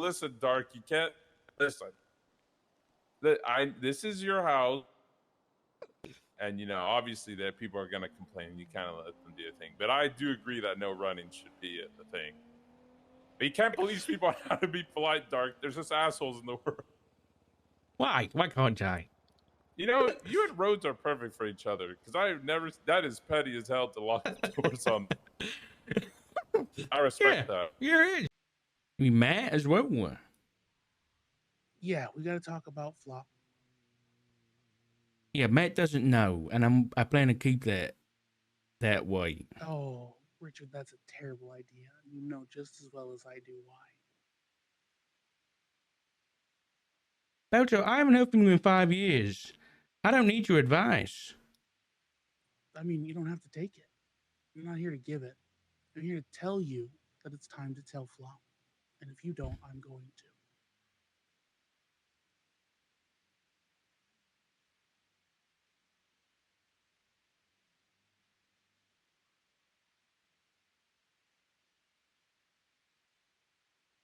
listen, Dark. You can't listen. This is your house, and obviously that people are gonna complain. You kind of let them do a thing, but I do agree that no running should be a thing. But you can't police people on how to be polite, Dark. There's just assholes in the world. Why? Why can't I? You and Rhodes are perfect for each other because I've never. That is petty as hell to lock the doors on. I respect that. Yeah, it is. We mad as well. Yeah, we got to talk about Flop. Yeah, Matt doesn't know, and I plan to keep that way. Oh, Richard, that's a terrible idea. You know just as well as I do why. Balto, I haven't helped you in 5 years. I don't need your advice. I mean, you don't have to take it. I'm not here to give it. I'm here to tell you that it's time to tell Flop. And if you don't, I'm going to.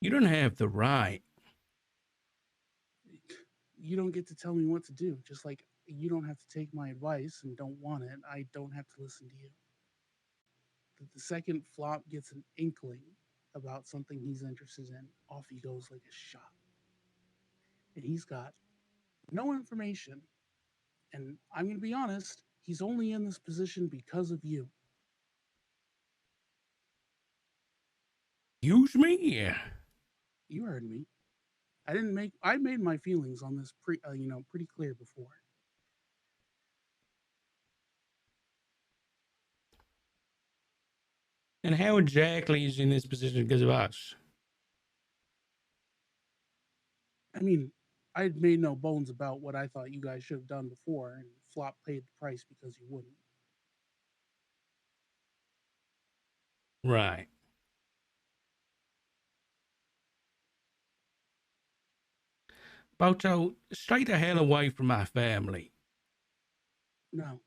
You don't have the right. You don't get to tell me what to do. Just like you don't have to take my advice and don't want it, I don't have to listen to you. The second Flop gets an inkling about something he's interested in, off he goes like a shot. And he's got no information. And I'm going to be honest, he's only in this position because of you. Use me? Yeah. You heard me. I made my feelings on this pretty clear before. And how exactly is he in this position because of us? I mean, I'd made no bones about what I thought you guys should have done before, and Flop paid the price because you wouldn't. Right. Balto, stay the hell away from my family. No.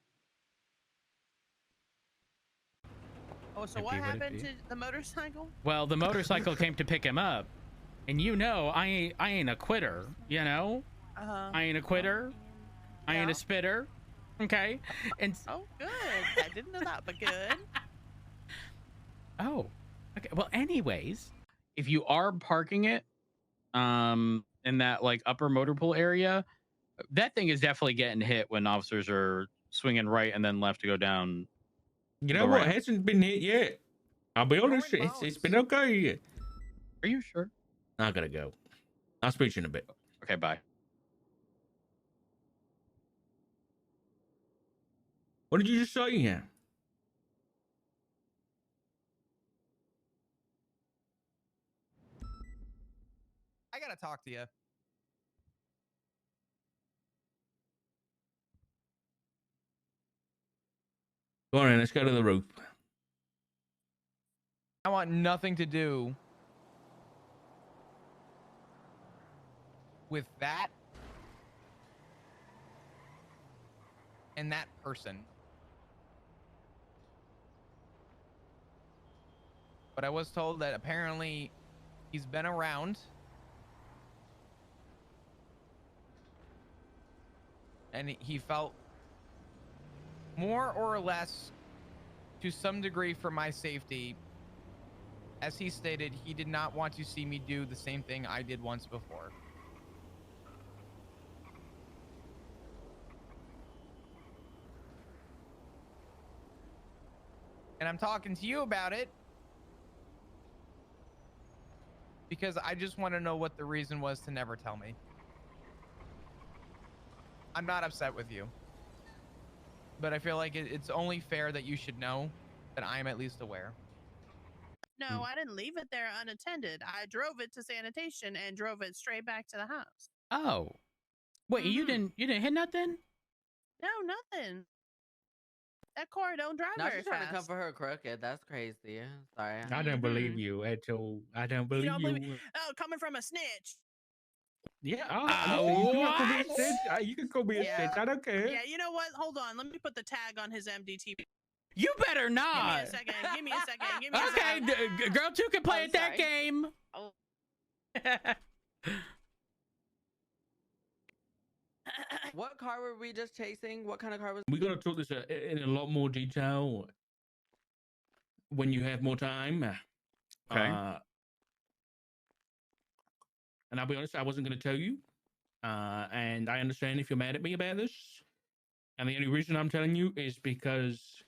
Oh, so what happened to the motorcycle? Well, the motorcycle came to pick him up, and I ain't a quitter, you know? I ain't a quitter. I ain't a spitter. Okay? And oh, good. I didn't know that, but good. Oh, okay. Well, anyways, if you are parking it, in that like upper motor pool area, that thing is definitely getting hit when officers are swinging right and then left to go down. You know what? It hasn't been hit yet. I'll be honest. It's been okay. Are you sure? I gotta go. I'll speak to you in a bit. Okay, bye. What did you just say here? I gotta talk to you. Go on in, let's go to the roof. I want nothing to do with that and that person. But I was told that apparently he's been around. And he felt more or less to some degree for my safety. As he stated, he did not want to see me do the same thing I did once before. And I'm talking to you about it because I just want to know what the reason was to never tell me. I'm not upset with you, but I feel like it's only fair that you should know that I'm at least aware. No, I didn't leave it there unattended. I drove it to sanitation and drove it straight back to the house. Oh, wait, you didn't hit nothing? No, nothing. That car don't drive now very she's trying fast. to cover her crooked. That's crazy. Sorry. I don't believe you at all. I don't believe you. Oh, coming from a snitch. Yeah. You can call me a snitch. I don't care. Yeah, you know what? Hold on. Let me put the tag on his MDT. You better not. Give me a second. Give me a second. Okay, girl 2 can play at that game. Oh. What car were we just chasing? What kind of car was? We got to talk this in a lot more detail when you have more time. Okay. And I'll be honest, I wasn't going to tell you. And I understand if you're mad at me about this. And the only reason I'm telling you is because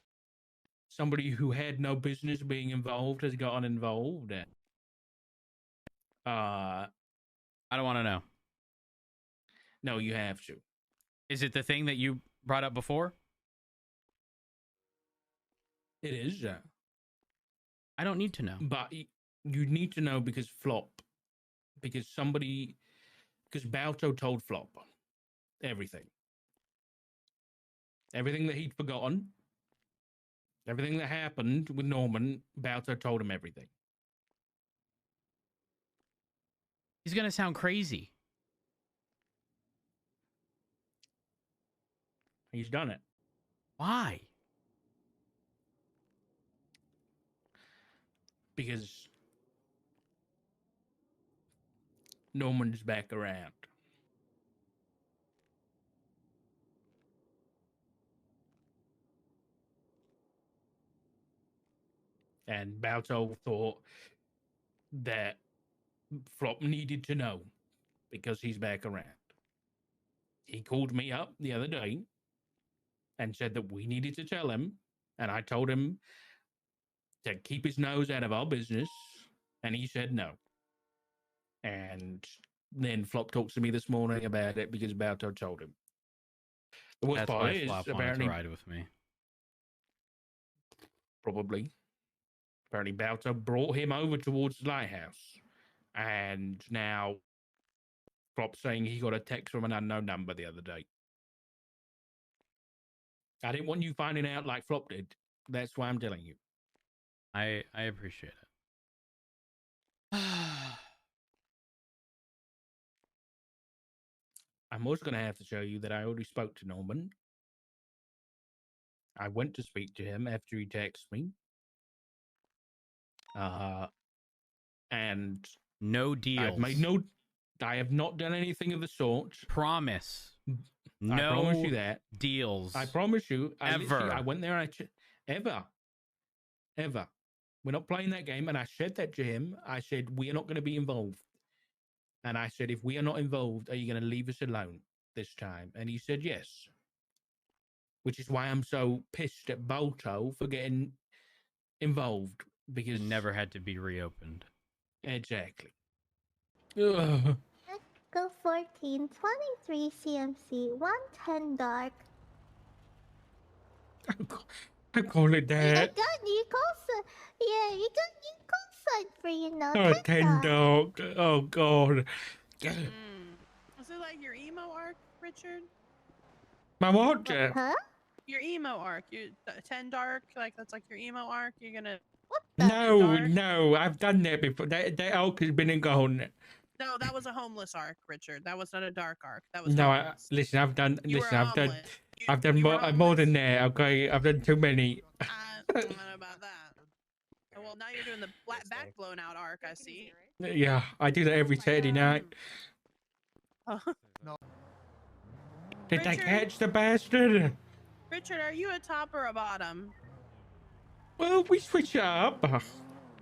somebody who had no business being involved has gotten involved. I don't want to know. No, you have to. Is it the thing that you brought up before? It is. I don't need to know. But you need to know because Balto told Flop everything. Everything that he'd forgotten, everything that happened with Norman, Balto told him everything. He's going to sound crazy. He's done it. Why? Because Norman's back around. And Balto thought that Flop needed to know because he's back around. He called me up the other day and said that we needed to tell him, and I told him to keep his nose out of our business, and he said no. And then Flop talks to me this morning about it because Balto told him. The worst That's part why is, Flop wanted apparently, to ride with me. probably, apparently Balto brought him over towards the lighthouse, and now Flop saying he got a text from an unknown number the other day. I didn't want you finding out like Flop did. That's why I'm telling you. I appreciate it. I'm also going to have to show you that I already spoke to Norman. I went to speak to him after he texted me. And No deals. I have not done anything of the sort. Promise. I promise you that. Deals. I promise you. Ever. I went there and Ever. We're not playing that game. And I said that to him. I said, we are not going to be involved. And I said, if we are not involved, are you going to leave us alone this time? And he said, yes. Which is why I'm so pissed at Balto for getting involved. Because It never had to be reopened. Exactly. Ugh. Go 14, 23 CMC, 110 dark. I call it I that. got you call yeah, you call sign for you now. Oh, 10 10 dark. dog. Oh, God. Is it like your emo arc, Richard? My what? Huh? Your emo arc, your 10 dark, like that's like your emo arc. You're gonna No, I've done that before. That arc has been and gone. No, that was a homeless arc, Richard. That was not a dark arc. That was No, homeless. listen, I've done. You Listen, were I've done. homeless. I've done you were more than homeless. that. Okay, I've done too many. I don't know about that. Oh, well, now you're doing the back blown out arc. I see. Yeah, I do that every Saturday night. Oh. Did they Richard? catch the bastard? Richard, are you a top or a bottom? Well, we switch it up.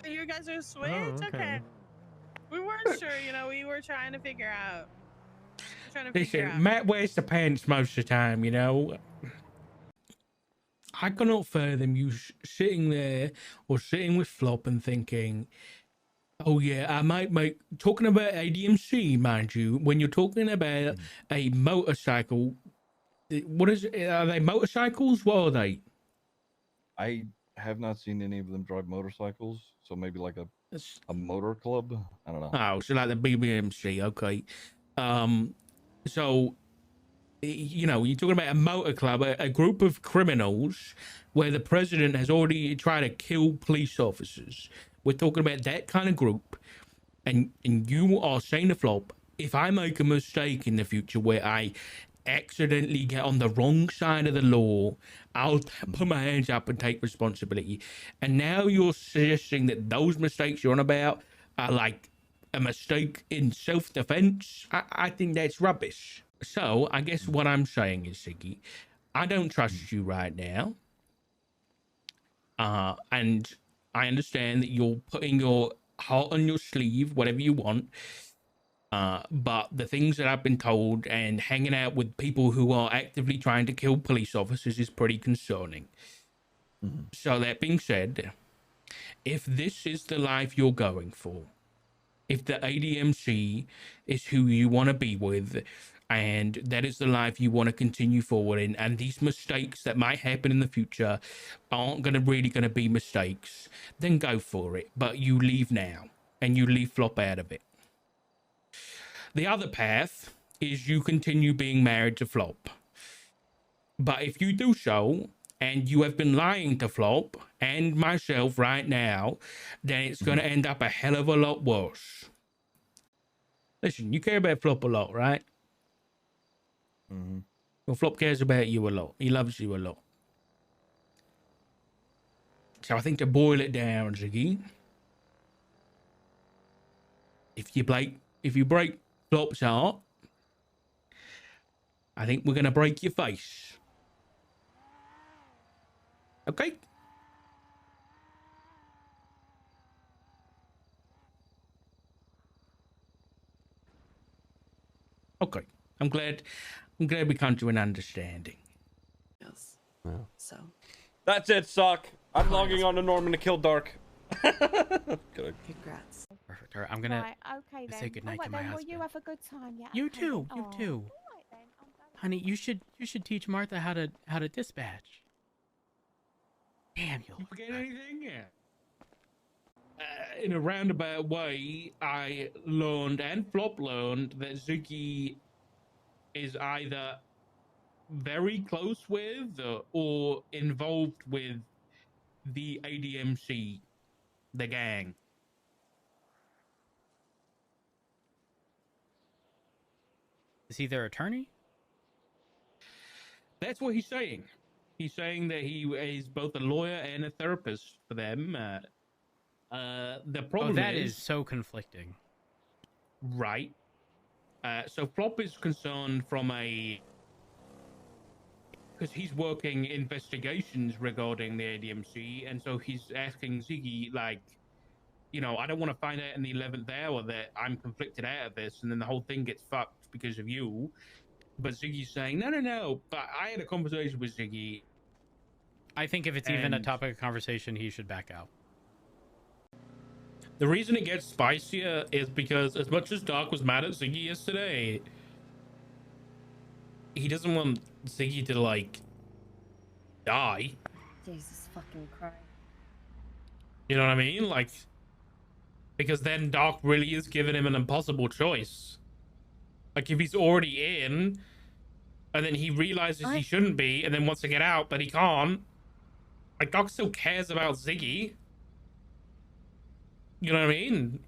You guys are switch? Okay. We weren't sure, we were trying to figure out. Listen, Matt wears the pants most of the time, I cannot fathom you sitting there or sitting with Flop and thinking, oh yeah, I might make, talking about ADMC, mind you, when you're talking about a motorcycle, what is it? Are they motorcycles? What are they? I have not seen any of them drive motorcycles, so maybe like a motor club. I don't know. Oh, so like the BBMC, okay. So, you're talking about a motor club, a group of criminals where the president has already tried to kill police officers. We're talking about that kind of group, and you are saying to Flop, if I make a mistake in the future where I accidentally get on the wrong side of the law, I'll put my hands up and take responsibility. And now you're suggesting that those mistakes you're on about are like a mistake in self-defense, I think that's rubbish. So I guess what I'm saying is, Ziggy, I don't trust you right now. And I understand that you're putting your heart on your sleeve, whatever you want. But the things that I've been told and hanging out with people who are actively trying to kill police officers is pretty concerning. So that being said, if this is the life you're going for, if the ADMC is who you want to be with, and that is the life you want to continue forward in, and these mistakes that might happen in the future aren't really going to be mistakes, then go for it. But you leave now, and you leave Flop out of it. The other path is you continue being married to Flop. But if you do so, and you have been lying to Flop and myself right now, then it's going to end up a hell of a lot worse. Listen, you care about Flop a lot, right? Well, Flop cares about you a lot. He loves you a lot. So I think to boil it down, Ziggy, if you break Flop's heart, I think we're going to break your face. Okay? Okay. I'm glad we come to an understanding. Yes. Yeah. So. That's it, Sock. I'm logging on to Norman to kill Dark. Good. Congrats. Perfect. All right, I'm gonna Right, okay then. say goodnight All to right my then, husband. well, you have a good time, yeah. You okay too. then. You Aw, too. all right then, I'm going. Honey, you should teach Martha how to dispatch. Damn, you Forget anything? Yeah. In a roundabout way, I learned, and Flop learned, that Ziggy is either very close with or involved with the ADMC, the gang. Is he their attorney? That's what he's saying. He's saying that he is both a lawyer and a therapist for them. The problem that is so conflicting. Right. So Flop is concerned from because he's working investigations regarding the ADMC, and so he's asking Ziggy, like, you know, I don't want to find out in the 11th hour that I'm conflicted out of this, and then the whole thing gets fucked because of you. But Ziggy's saying, no. But I had a conversation with Ziggy. I think if it's even a topic of conversation, he should back out. The reason it gets spicier is because as much as Dark was mad at Ziggy yesterday, he doesn't want Ziggy to, like, die. Jesus fucking Christ. You know what I mean? Like, because then Dark really is giving him an impossible choice. Like, if he's already in, and then he realizes he shouldn't be, and then wants to get out, but he can't. Like, Dark still cares about Ziggy. You know what I mean?